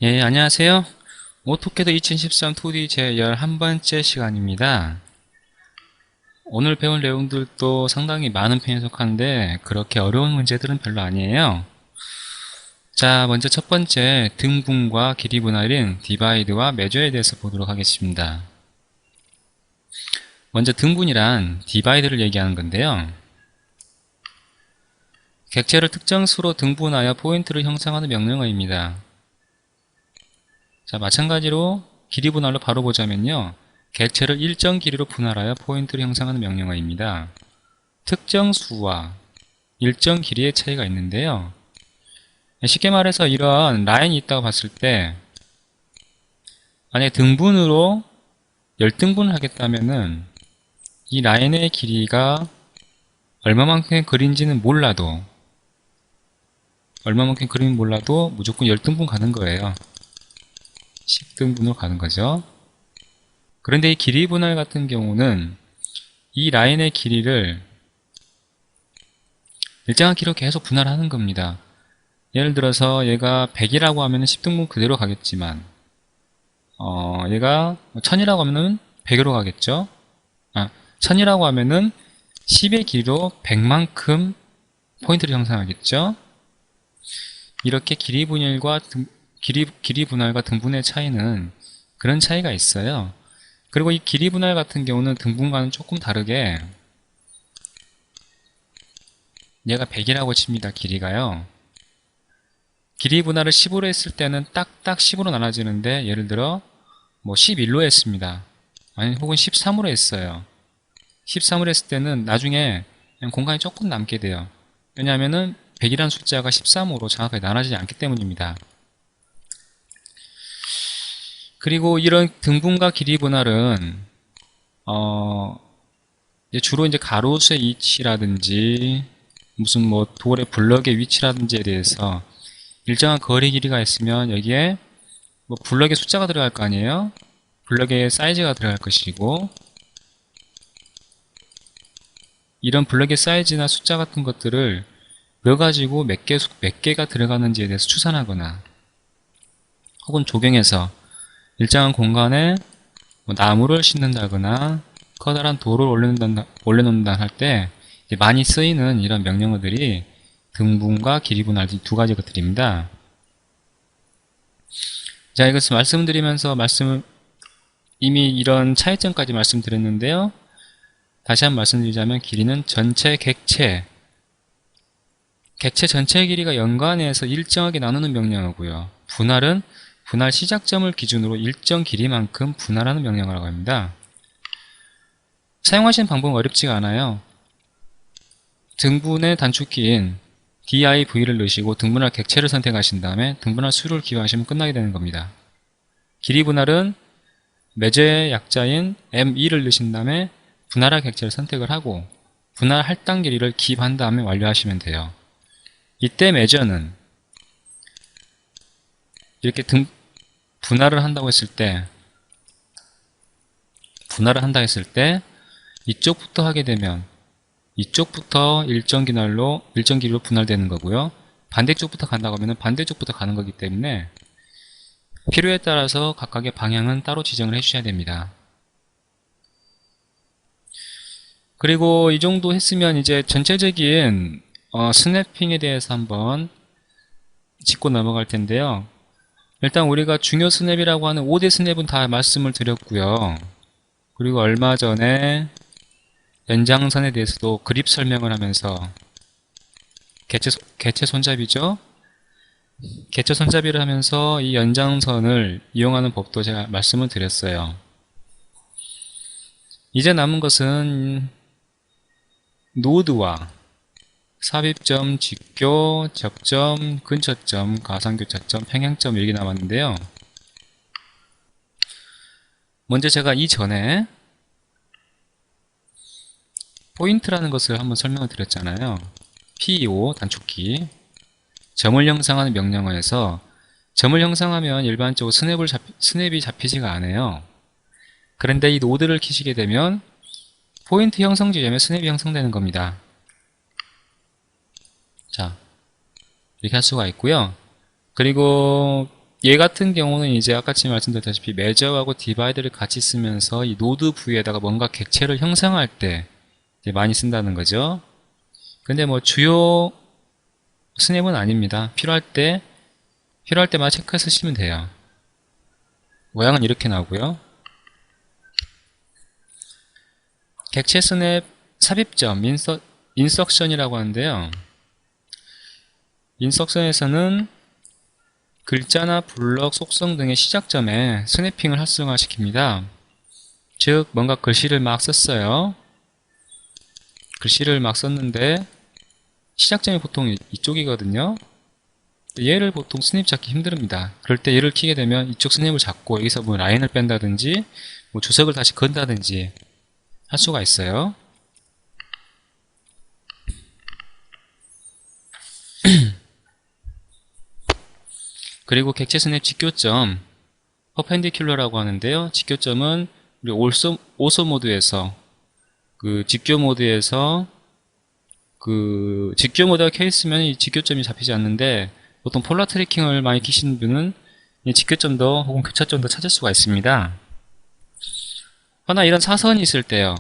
예, 안녕하세요. 오토캐드 2013 2D 제 11번째 시간입니다. 오늘 배울 내용들도 상당히 많은 편에 속하는데 그렇게 어려운 문제들은 별로 아니에요. 자, 먼저 첫 번째 등분과 길이 분할인 디바이드와 메저에 대해서 보도록 하겠습니다. 먼저 등분이란 디바이드를 얘기하는 건데요. 객체를 특정 수로 등분하여 포인트를 형성하는 명령어입니다. 자, 마찬가지로 길이 분할로 바로 보자면요. 객체를 일정 길이로 분할하여 포인트를 형성하는 명령어입니다. 특정 수와 일정 길이의 차이가 있는데요. 쉽게 말해서 이런 라인이 있다고 봤을 때 만약에 등분으로 열등분을 하겠다면은 이 라인의 길이가 얼마만큼 그린지는 몰라도 무조건 열등분 가는 거예요. 10등분으로 가는 거죠. 그런데 이 길이 분할 같은 경우는 이 라인의 길이를 일정한 길이로 계속 분할하는 겁니다. 예를 들어서 얘가 100이라고 하면 10등분 그대로 가겠지만 얘가 1000이라고 하면 100으로 가겠죠. 1000이라고 하면은 10의 길이로 100만큼 포인트를 형성하겠죠. 이렇게 길이 분할과 등분의 차이는 그런 차이가 있어요. 그리고 이 길이 분할 같은 경우는 등분과는 조금 다르게 얘가 100이라고 칩니다. 길이가요. 길이 분할을 10으로 했을 때는 딱딱 10으로 나눠지는데 예를 들어 뭐 11로 했습니다. 아니 혹은 13으로 했어요. 13으로 했을 때는 나중에 그냥 공간이 조금 남게 돼요. 왜냐하면은 100이라는 숫자가 13으로 정확하게 나눠지지 않기 때문입니다. 그리고 이런 등분과 길이 분할은 주로 이제 가로수의 위치라든지 무슨 뭐 돌의 블럭의 위치라든지에 대해서 일정한 거리 길이가 있으면 여기에 뭐 블럭의 숫자가 들어갈 거 아니에요? 블럭의 사이즈가 들어갈 것이고 이런 블럭의 사이즈나 숫자 같은 것들을 몇 가지고 몇 개가 들어가는지에 대해서 추산하거나 혹은 조경해서 일정한 공간에 뭐 나무를 심는다거나 커다란 돌을 올려놓는다 할 때 많이 쓰이는 이런 명령어들이 등분과 길이 분할 두 가지 것들입니다. 자, 이것을 말씀드리면서 이미 이런 차이점까지 말씀드렸는데요. 다시 한번 말씀드리자면 길이는 전체 객체 전체의 길이가 연관해서 일정하게 나누는 명령어고요. 분할은 분할 시작점을 기준으로 일정 길이만큼 분할하는 명령어라고 합니다. 사용하시는 방법은 어렵지가 않아요. 등분의 단축키인 div를 넣으시고 등분할 객체를 선택하신 다음에 등분할 수를 기호하시면 끝나게 되는 겁니다. 길이 분할은 매저의 약자인 m2를 넣으신 다음에 분할할 객체를 선택을 하고 분할 할당 길이를 기입한 다음에 완료하시면 돼요. 이때 매저는 이렇게 분할을 한다고 했을 때 이쪽부터 하게 되면 이쪽부터 일정 길이로 분할되는 거고요. 반대쪽부터 간다고 하면 반대쪽부터 가는 거기 때문에 필요에 따라서 각각의 방향은 따로 지정을 해주셔야 됩니다. 그리고 이 정도 했으면 이제 전체적인 스냅핑에 대해서 한번 짚고 넘어갈 텐데요. 일단 우리가 중요 스냅이라고 하는 5대 스냅은 다 말씀을 드렸고요. 그리고 얼마 전에 연장선에 대해서도 그립 설명을 하면서 개체 손잡이죠. 개체 손잡이를 하면서 이 연장선을 이용하는 법도 제가 말씀을 드렸어요. 이제 남은 것은 노드와 삽입점, 직교, 접점, 근처점, 가상교차점, 평행점 이렇게 남았는데요. 먼저 제가 이전에 포인트라는 것을 한번 설명을 드렸잖아요. PEO 단축키 점을 형성하는 명령어에서 점을 형성하면 일반적으로 스냅이 잡히지가 않아요. 그런데 이 노드를 키시게 되면 포인트 형성 지점에 스냅이 형성되는 겁니다. 자, 이렇게 할 수가 있고요. 그리고 얘 같은 경우는 이제 아까 말씀드렸다시피 매저하고 디바이드를 같이 쓰면서 이 노드 부위에다가 뭔가 객체를 형성할 때 이제 많이 쓴다는 거죠. 근데 뭐 주요 스냅은 아닙니다. 필요할 때마다 체크해 쓰시면 돼요. 모양은 이렇게 나오고요. 객체 스냅 삽입점, 인석션이라고 하는데요. 인석션에서는 글자나 블럭, 속성 등의 시작점에 스냅핑을 활성화시킵니다. 즉 뭔가 글씨를 막 썼어요. 글씨를 막 썼는데 시작점이 보통 이쪽이거든요. 얘를 보통 스냅 잡기 힘듭니다. 그럴 때 얘를 키게 되면 이쪽 스냅을 잡고 여기서 뭐 라인을 뺀다든지 뭐 주석을 다시 건다든지 할 수가 있어요. 그리고 객체 스냅 직교점 퍼펜디큘러라고 하는데요. 직교점은 우리 오소 모드에서 직교 모드에서 직교 모드가 켜 있으면 이 직교점이 잡히지 않는데 보통 폴라 트래킹을 많이 키시는 분은 이 직교점도 혹은 교차점도 찾을 수가 있습니다. 하나 이런 사선이 있을 때요.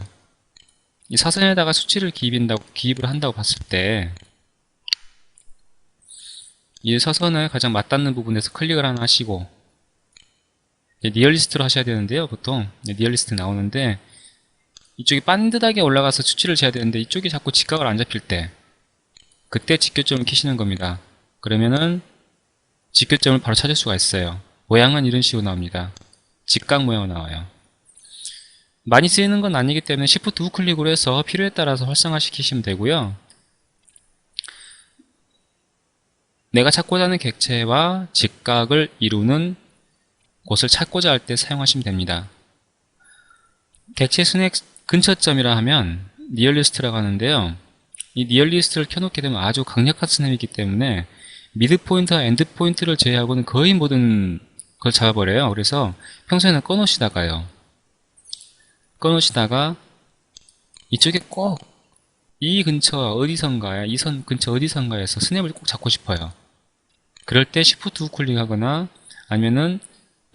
이 사선에다가 수치를 기입을 한다고 봤을 때 이 사선을 가장 맞닿는 부분에서 클릭을 하나 하시고 니얼리스트로 하셔야 되는데요. 보통 니얼리스트 나오는데 이쪽이 반듯하게 올라가서 수치를 재야 되는데 이쪽이 자꾸 직각을 안 잡힐 때 그때 직교점을 키시는 겁니다. 그러면은 직교점을 바로 찾을 수가 있어요. 모양은 이런 식으로 나옵니다. 직각 모양으로 나와요. 많이 쓰이는 건 아니기 때문에 Shift 우클릭으로 해서 필요에 따라서 활성화 시키시면 되고요. 내가 찾고자 하는 객체와 직각을 이루는 곳을 찾고자 할 때 사용하시면 됩니다. 객체 스냅 근처점이라 하면 니얼리스트라고 하는데요. 이 니얼리스트를 켜놓게 되면 아주 강력한 스냅이기 때문에 미드 포인트와 엔드 포인트를 제외하고는 거의 모든 걸 잡아버려요. 그래서 평소에는 꺼놓으시다가 이쪽에 꼭 이 근처 어디선가에 이 선 근처 어디선가에서 스냅을 꼭 잡고 싶어요. 그럴 때 Shift 우클릭 하거나 아니면은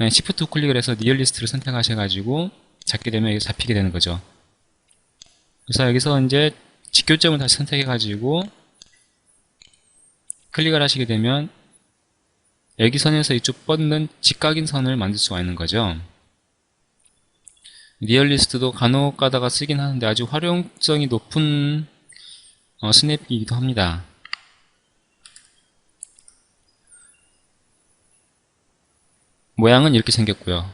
Shift 우클릭을 해서 니얼리스트를 선택하셔가지고 잡게 되면 여기 잡히게 되는 거죠. 그래서 여기서 이제 직교점을 다시 선택해가지고 클릭을 하시게 되면 여기 선에서 이쪽 뻗는 직각인 선을 만들 수가 있는 거죠. 니얼리스트도 간혹 가다가 쓰긴 하는데 아주 활용성이 높은 스냅이기도 합니다. 모양은 이렇게 생겼고요.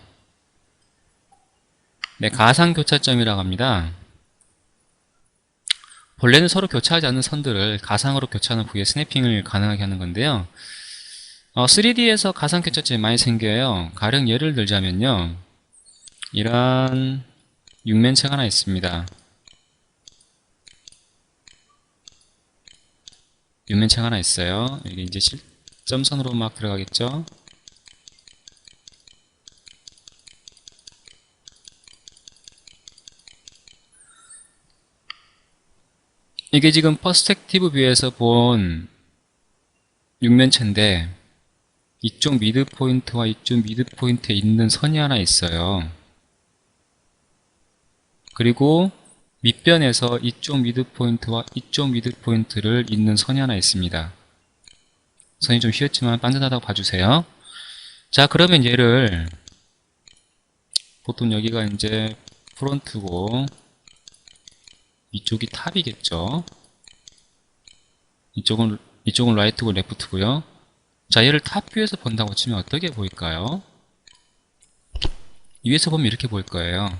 네, 가상교차점이라고 합니다. 본래는 서로 교차하지 않는 선들을 가상으로 교차하는 부위에 스냅핑을 가능하게 하는 건데요. 3D에서 가상교차점이 많이 생겨요. 가령 예를 들자면요. 이러한 육면체가 하나 있습니다. 육면체가 하나 있어요. 이게 이제 실점선으로 막 들어가겠죠. 이게 지금 퍼스펙티브 뷰에서 본 육면체인데 이쪽 미드 포인트와 이쪽 미드 포인트에 있는 선이 하나 있어요. 그리고 밑변에서 이쪽 미드 포인트와 이쪽 미드 포인트를 잇는 선이 하나 있습니다. 선이 좀 휘었지만 반듯하다고 봐주세요. 자, 그러면 얘를 보통 여기가 이제 프론트고 이쪽이 탑이겠죠. 이쪽은 라이트고 레프트고요. 자, 얘를 탑 뷰에서 본다고 치면 어떻게 보일까요? 위에서 보면 이렇게 보일 거예요.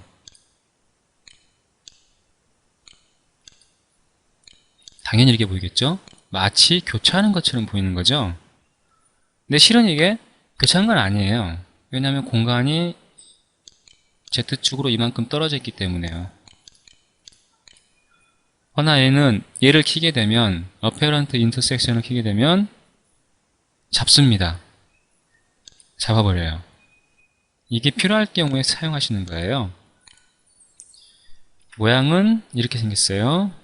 당연히 이렇게 보이겠죠? 마치 교차하는 것처럼 보이는 거죠? 근데 실은 이게 교차하는 건 아니에요. 왜냐하면 공간이 Z축으로 이만큼 떨어져 있기 때문에요. 허나 얘를 키게 되면 Apparent Intersection을 키게 되면 잡습니다. 잡아버려요. 이게 필요할 경우에 사용하시는 거예요. 모양은 이렇게 생겼어요.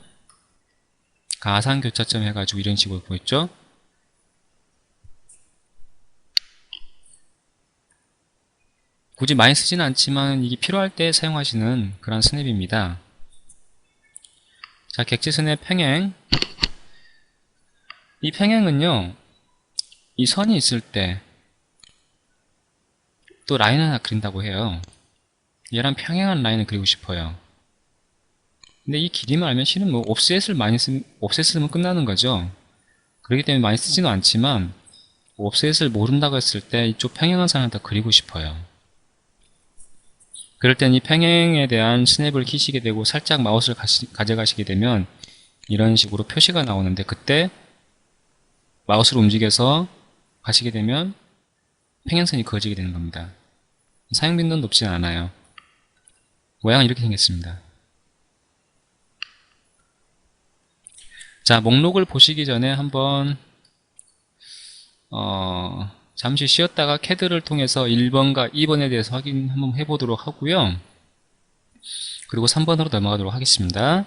가상교차점 해가지고 이런 식으로 보였죠? 굳이 많이 쓰지는 않지만 이게 필요할 때 사용하시는 그런 스냅입니다. 자, 객지 스냅 평행. 이 평행은요, 이 선이 있을 때 또 라인 하나 그린다고 해요. 얘랑 평행한 라인을 그리고 싶어요. 근데 이 길이만 알면 실은 뭐 옵셋을 많이 옵셋을 끝나는 거죠. 그렇기 때문에 많이 쓰지는 않지만 옵셋을 모른다고 했을 때 이쪽 평행한 선을 더 그리고 싶어요. 그럴 땐 이 평행에 대한 스냅을 키시게 되고 살짝 마우스를 가져가시게 되면 이런 식으로 표시가 나오는데, 그때 마우스를 움직여서 가시게 되면 평행선이 그어지게 되는 겁니다. 사용 빈도는 높지 않아요. 모양은 이렇게 생겼습니다. 자, 목록을 보시기 전에 한번 잠시 쉬었다가 CAD를 통해서 1번과 2번에 대해서 확인 한번 해보도록 하고요. 그리고 3번으로 넘어가도록 하겠습니다.